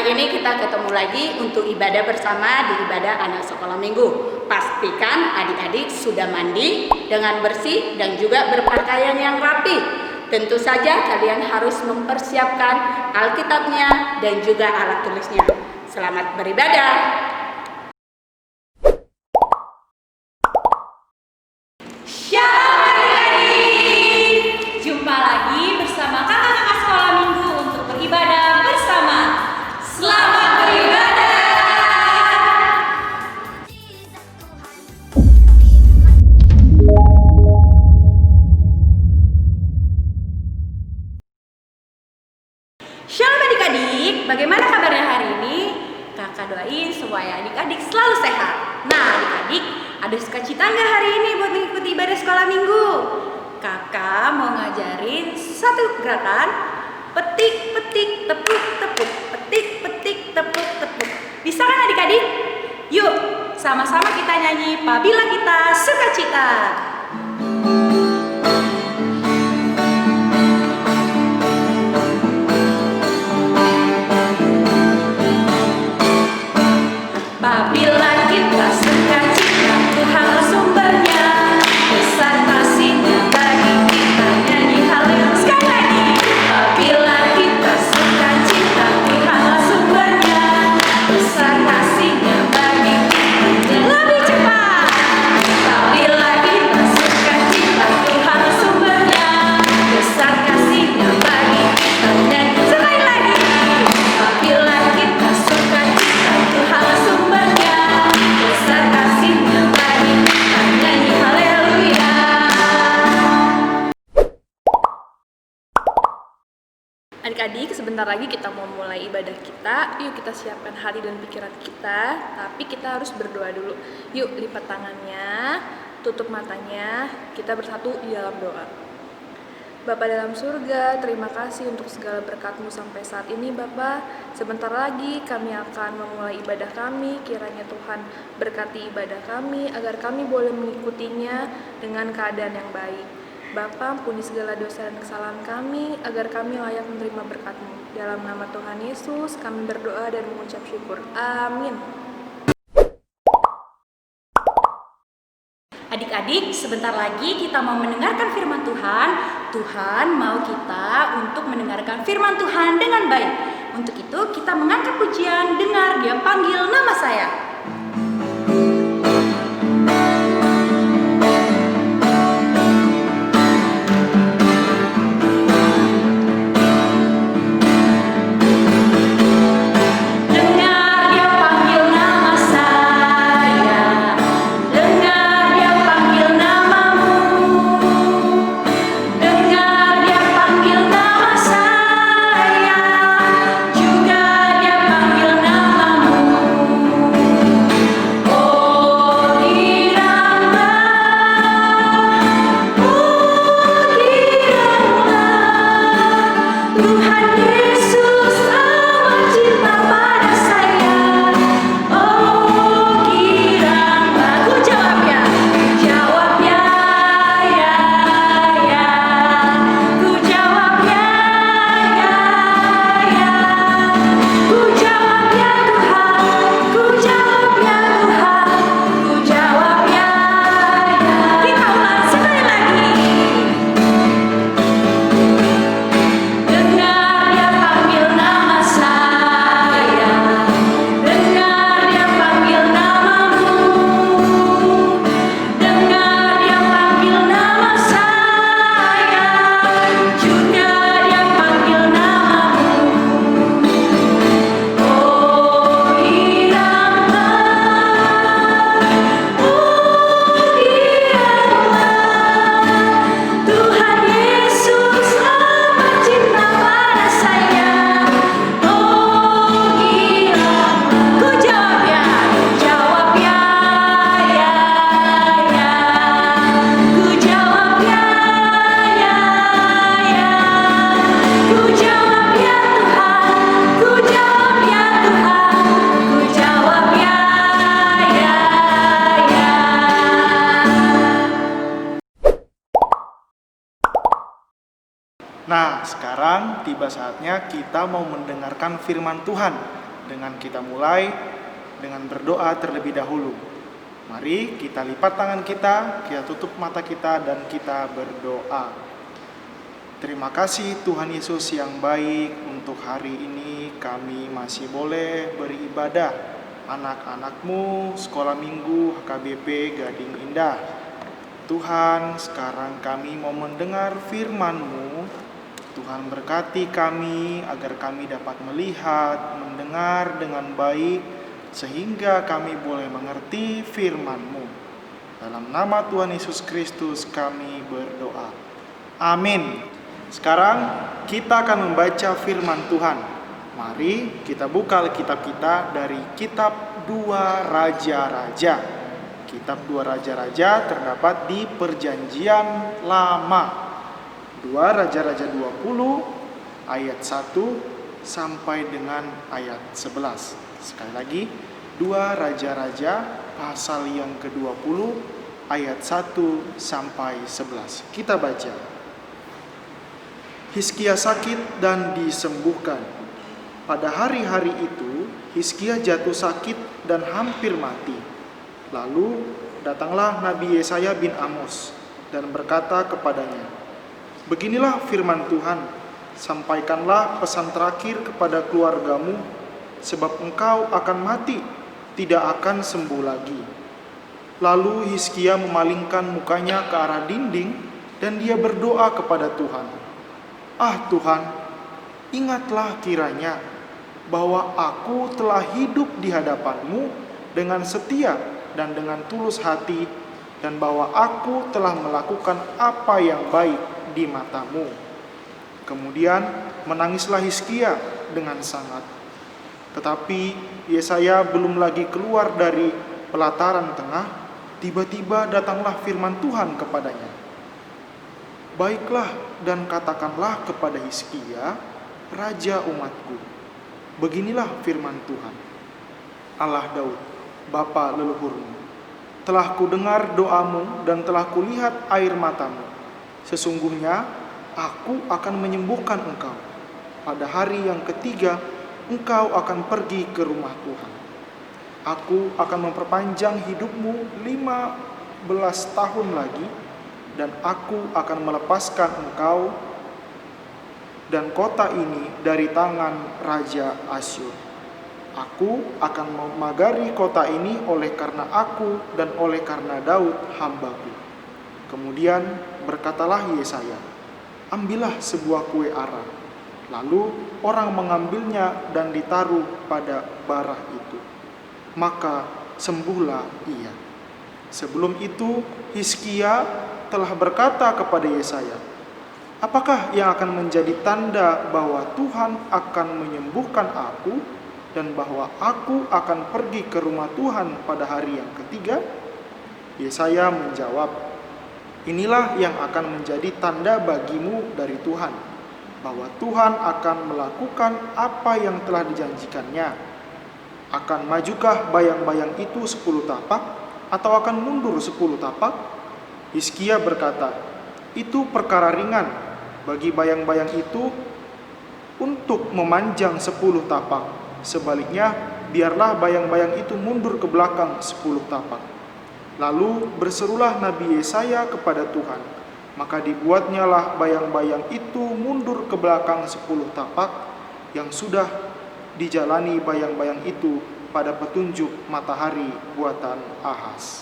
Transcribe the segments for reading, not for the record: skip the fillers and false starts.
Hari ini kita ketemu lagi untuk ibadah bersama di ibadah anak sekolah minggu. Pastikan adik-adik sudah mandi dengan bersih dan juga berpakaian yang rapi. Tentu saja kalian harus mempersiapkan Alkitabnya dan juga alat tulisnya. Selamat beribadah. Shalom adik-adik. Jumpa lagi bersama kakak-kakak sekolah minggu untuk beribadah bersama. Selamat beribadah. Shalom adik-adik, bagaimana kabarnya hari ini? Kakak doain supaya adik-adik selalu sehat. Nah adik-adik, ada sukacita nggak hari ini buat mengikuti ibadah sekolah minggu? Kakak mau ngajarin satu gerakan petik, petik, tepuk, tepuk. Petik, petik, tepuk, tepuk. Bisa kan adik-adik? Yuk, sama-sama kita nyanyi Apabila Kita Sukacita. Apabila kita sukacita, Tuhan sumbernya, besar kasih-Nya bagi kita, nyanyi haleluya sekali lagi. Apabila kita sukacita, Tuhan sumbernya, besar kasih-Nya bagi kita, lebih cepat. Apabila kita sukacita, Tuhan sumbernya, besar kasih-Nya bagi kita, nyanyi sekali lagi. Apabila kita sukacita, Tuhan sumbernya, besar kasih-Nya bagi kita, nyanyi haleluya. Adik-adik, sebentar lagi kita mau mulai ibadah kita. Yuk kita siapkan hati dan pikiran kita. Tapi kita harus berdoa dulu. Yuk lipat tangannya, tutup matanya. Kita bersatu di dalam doa. Bapa dalam surga, terima kasih untuk segala berkat-Mu sampai saat ini Bapa. Sebentar lagi kami akan memulai ibadah kami. Kiranya Tuhan berkati ibadah kami agar kami boleh mengikutinya dengan keadaan yang baik. Bapa, ampuni segala dosa dan kesalahan kami agar kami layak menerima berkat-Mu. Dalam nama Tuhan Yesus kami berdoa dan mengucap syukur. Amin. Adik-adik, sebentar lagi kita mau mendengarkan firman Tuhan. Tuhan mau kita untuk mendengarkan firman Tuhan dengan baik. Untuk itu kita mengangkat pujian, dengar Dia panggil nama saya. Dengar Dia panggil nama saya. Dengar Dia panggil namamu. Dengar Dia panggil nama saya. Juga Dia panggil namamu. Oh giranglah, Tuhan Yesus amat cinta pada saya. Oh giranglah, ku jawab ya, ya, ya. Ku jawab ya, ya. Ku jawab ya Tuhan, ku jawab ya Tuhan, ku jawab ya. Kita ulang sekali lagi. Dengar Dia panggil nama saya. Dengar Dia panggil namamu. Dengar Dia panggil nama saya. Juga Dia panggil namamu. Oh giranglah, Tuhan Yesus amat cinta pada saya. Oh giranglah, ku jawab ya, ya. Ku jawab ya, ya. Ku jawab ya Tuhan, ku jawab ya Tuhan, ku jawab ya. Nah, sekarang tiba saatnya kita mau mendengarkan firman Tuhan. dengan kita mulai dengan berdoa terlebih dahulu. Mari kita lipat tangan kita tutup mata kita dan kita berdoa. Terima kasih Tuhan Yesus yang baik, untuk hari ini kami masih boleh beribadah. Anak-anakmu sekolah minggu HKBP Gading Indah. Tuhan, sekarang kami mau mendengar firman-Mu. Tuhan berkati kami agar kami dapat melihat, mendengar dengan baik, sehingga kami boleh mengerti firman-Mu. Dalam nama Tuhan Yesus Kristus kami berdoa. Amin. Sekarang kita akan membaca firman Tuhan. Mari kita buka Alkitab kita dari kitab 2 Raja-Raja. Kitab 2 Raja-Raja terdapat di Perjanjian Lama. 2 Raja-Raja 20 ayat 1 sampai dengan ayat 11. Sekali lagi, 2 Raja-Raja pasal yang ke-20 ayat 1 sampai 11. Kita baca. Hizkia sakit dan disembuhkan. Pada hari-hari itu, Hizkia jatuh sakit dan hampir mati. Lalu datanglah Nabi Yesaya bin Amos dan berkata kepadanya, "Beginilah firman Tuhan, sampaikanlah pesan terakhir kepada keluargamu, sebab engkau akan mati, tidak akan sembuh lagi." Lalu Hizkia memalingkan mukanya ke arah dinding dan dia berdoa kepada Tuhan, "Ah Tuhan, ingatlah kiranya bahwa aku telah hidup di hadapan-Mu dengan setia dan dengan tulus hati, dan bahwa aku telah melakukan apa yang baik di mata-Mu." Kemudian menangislah Hizkia dengan sangat. Tetapi Yesaya belum lagi keluar dari pelataran tengah, tiba-tiba datanglah firman Tuhan kepadanya. "Baiklah dan katakanlah kepada Hizkia, raja umatku, beginilah firman Tuhan, Allah Daud, bapa leluhurmu. Telah kudengar doamu dan telah kulihat air matamu. Sesungguhnya aku akan menyembuhkan engkau. Pada hari yang ketiga engkau akan pergi ke rumah Tuhan. Aku akan memperpanjang hidupmu 15 tahun lagi, dan aku akan melepaskan engkau dan kota ini dari tangan Raja Asyur. Aku akan memagari kota ini oleh karena aku dan oleh karena Daud hambaku." Kemudian berkatalah Yesaya, "Ambillah sebuah kue ara." Lalu orang mengambilnya dan ditaruh pada barah itu. Maka sembuhlah ia. Sebelum itu Hizkia telah berkata kepada Yesaya, "Apakah yang akan menjadi tanda bahwa Tuhan akan menyembuhkan aku dan bahwa aku akan pergi ke rumah Tuhan pada hari yang ketiga?" Yesaya menjawab, "Inilah yang akan menjadi tanda bagimu dari Tuhan, bahwa Tuhan akan melakukan apa yang telah dijanjikannya. Akan majukah bayang-bayang itu 10 tapak atau akan mundur 10 tapak?" Hizkia berkata, "Itu perkara ringan bagi bayang-bayang itu untuk memanjang 10 tapak. Sebaliknya, biarlah bayang-bayang itu mundur ke belakang 10 tapak." Lalu berserulah Nabi Yesaya kepada Tuhan. Maka dibuatnyalah bayang-bayang itu mundur ke belakang 10 tapak, yang sudah dijalani bayang-bayang itu pada petunjuk matahari buatan Ahaz.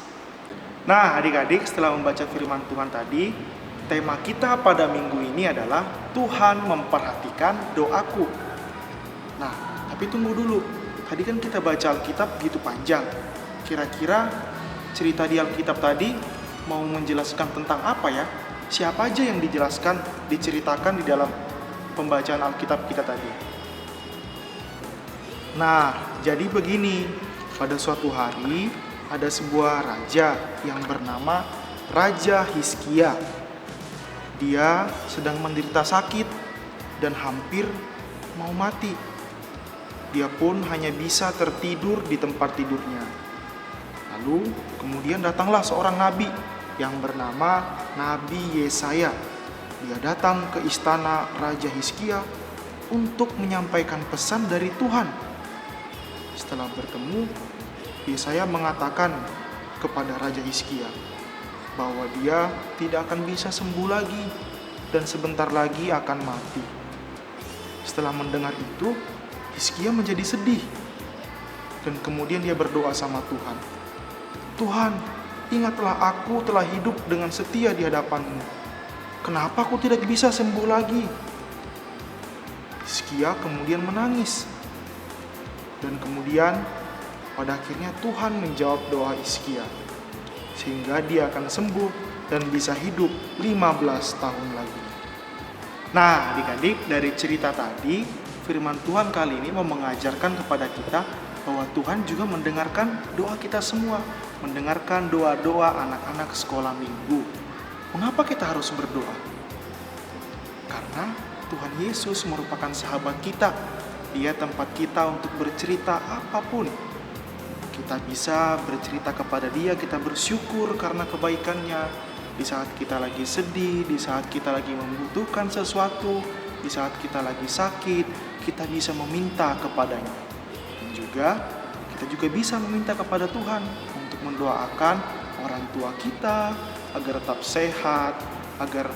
Nah, adik-adik, setelah membaca firman Tuhan tadi, tema kita pada minggu ini adalah Tuhan memperhatikan doaku. Nah, tapi tunggu dulu. Tadi kan kita baca Alkitab begitu panjang. Kira-kira cerita di Alkitab tadi mau menjelaskan tentang apa ya? Siapa aja yang diceritakan di dalam pembacaan Alkitab kita tadi? Nah, jadi begini. Pada suatu hari ada sebuah raja yang bernama Raja Hizkia. Dia sedang menderita sakit dan hampir mau mati. Dia pun hanya bisa tertidur di tempat tidurnya. Lalu kemudian datanglah seorang nabi yang bernama Nabi Yesaya. Dia datang ke istana Raja Hizkia untuk menyampaikan pesan dari Tuhan. Setelah bertemu, Yesaya mengatakan kepada Raja Hizkia bahwa dia tidak akan bisa sembuh lagi dan sebentar lagi akan mati. Setelah mendengar itu, Hizkia menjadi sedih dan kemudian dia berdoa sama Tuhan. Tuhan, ingatlah aku telah hidup dengan setia di hadapan-Mu. Kenapa aku tidak bisa sembuh lagi? Hizkia kemudian menangis. Dan kemudian pada akhirnya Tuhan menjawab doa Hizkia, sehingga dia akan sembuh dan bisa hidup 15 tahun lagi. Nah, adik-adik, dari cerita tadi, firman Tuhan kali ini mau mengajarkan kepada kita bahwa Tuhan juga mendengarkan doa kita semua, mendengarkan doa-doa anak-anak sekolah minggu. Mengapa kita harus berdoa? Karena Tuhan Yesus merupakan sahabat kita. Dia tempat kita untuk bercerita apapun. Kita bisa bercerita kepada Dia, kita bersyukur karena kebaikannya. Di saat kita lagi sedih, di saat kita lagi membutuhkan sesuatu, di saat kita lagi sakit, kita bisa meminta kepadanya. Dan kita juga bisa meminta kepada Tuhan untuk mendoakan orang tua kita agar tetap sehat, agar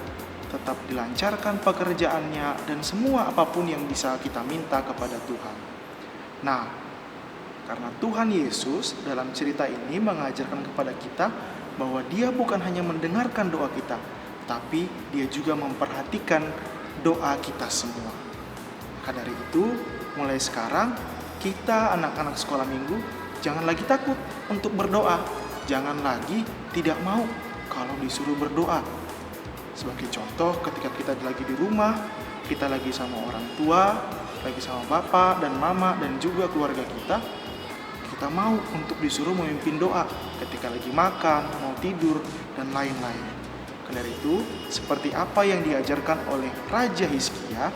tetap dilancarkan pekerjaannya, dan semua apapun yang bisa kita minta kepada Tuhan. Nah, karena Tuhan Yesus dalam cerita ini mengajarkan kepada kita bahwa Dia bukan hanya mendengarkan doa kita, tapi Dia juga memperhatikan doa kita semua. Maka dari itu, mulai sekarang kita anak-anak sekolah minggu jangan lagi takut untuk berdoa. Jangan lagi tidak mau kalau disuruh berdoa. Sebagai contoh, ketika kita lagi di rumah, kita lagi sama orang tua, lagi sama bapak dan mama dan juga keluarga kita mau untuk disuruh memimpin doa ketika lagi makan, mau tidur, dan lain-lain. Karena itu, seperti apa yang diajarkan oleh Raja Hizkia,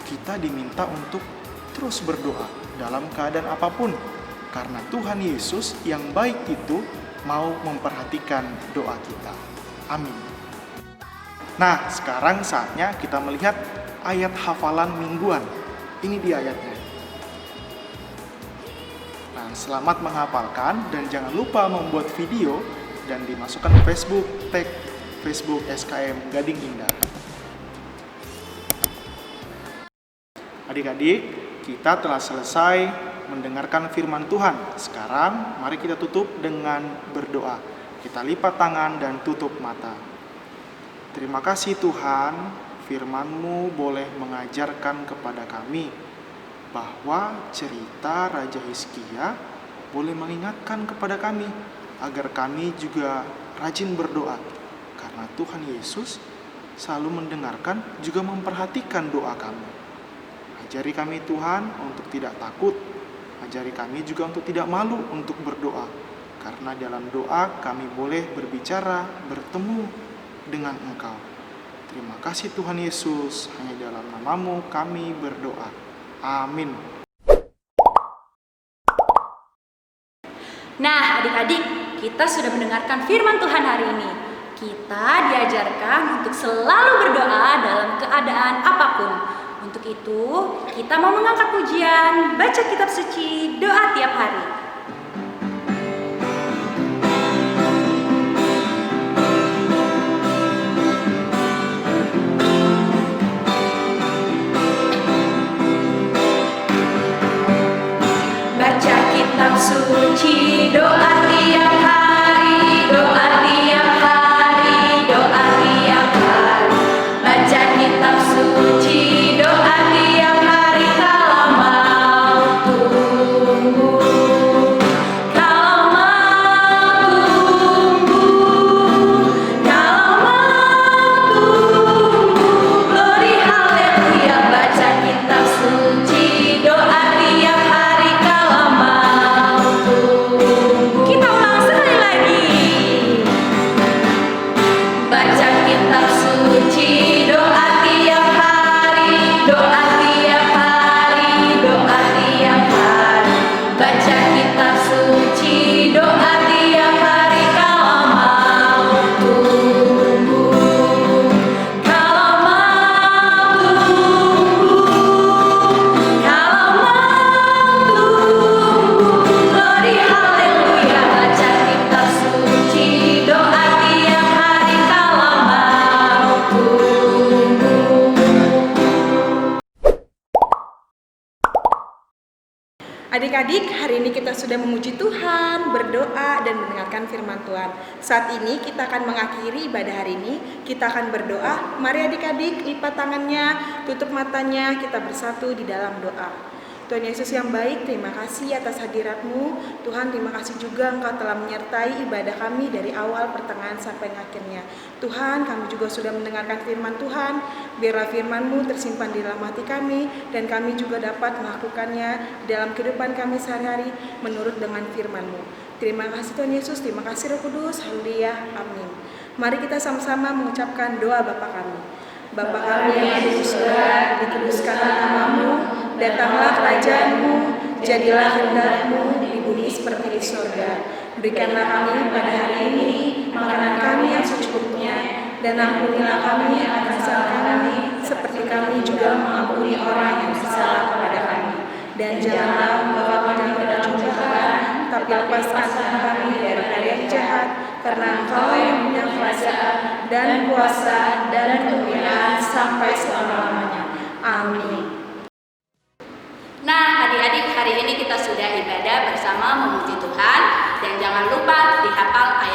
kita diminta untuk terus berdoa dalam keadaan apapun. Karena Tuhan Yesus yang baik itu mau memperhatikan doa kita. Amin. Nah, sekarang saatnya kita melihat ayat hafalan mingguan. Ini dia ayatnya. Nah, selamat menghafalkan dan jangan lupa membuat video dan dimasukkan ke Facebook, tag Facebook SKM Gading Indah. Adik-adik, kita telah selesai mendengarkan firman Tuhan. Sekarang mari kita tutup dengan berdoa. Kita lipat tangan dan tutup mata. Terima kasih Tuhan, firman-Mu boleh mengajarkan kepada kami bahwa cerita Raja Hizkia boleh mengingatkan kepada kami agar kami juga rajin berdoa. Karena Tuhan Yesus selalu mendengarkan juga memperhatikan doa kami. Ajari kami Tuhan untuk tidak takut. Ajari kami juga untuk tidak malu untuk berdoa. Karena dalam doa kami boleh berbicara, bertemu dengan Engkau. Terima kasih Tuhan Yesus, hanya dalam nama-Mu kami berdoa. Amin. Nah, adik-adik, kita sudah mendengarkan firman Tuhan hari ini. Kita diajarkan untuk selalu berdoa dalam keadaan apapun. Untuk itu, kita mau mengangkat pujian, baca kitab suci, doa tiap hari. Baca kitab suci, doa tiap hari, doa tiap hari, doa tiap hari. Baca kitab suci, doa tiap hari kalau mau tumbuh. adik-adik, hari ini kita sudah memuji Tuhan, berdoa, dan mendengarkan firman Tuhan. Saat ini kita akan mengakhiri ibadah hari ini. Kita akan berdoa. Mari adik-adik, lipat tangannya, tutup matanya, kita bersatu di dalam doa. Tuhan Yesus yang baik, terima kasih atas hadirat-Mu. Tuhan, terima kasih juga Engkau telah menyertai ibadah kami dari awal, pertengahan, sampai akhirnya. Tuhan, kami juga sudah mendengarkan firman Tuhan. Biarlah firman-Mu tersimpan di dalam hati kami, dan kami juga dapat melakukannya dalam kehidupan kami sehari-hari menurut dengan firman-Mu. Terima kasih Tuhan Yesus, terima kasih Roh Kudus, haleluya, amin. Mari kita sama-sama mengucapkan doa Bapa kami. Bapa kami yang ada di surga, dikuduskanlah nama-Mu, datanglah kerajaan-Mu, jadilah kehendak-Mu di bumi seperti di surga. Berikanlah kami pada hari ini makanan kami yang secukupnya, dan ampunilah kami akan kesalahan kami, seperti kami juga mengampuni orang yang bersalah kepada kami. Dan janganlah membawa kami ke dalam cobaan, tapi lepaskan kami daripada yang jahat, karena Engkau yang punya kerajaan dan kuasa dan kemuliaan sampai selama-lamanya. Amin. Nah, adik-adik, hari ini kita sudah ibadah bersama memuji Tuhan, dan jangan lupa dihafal ayat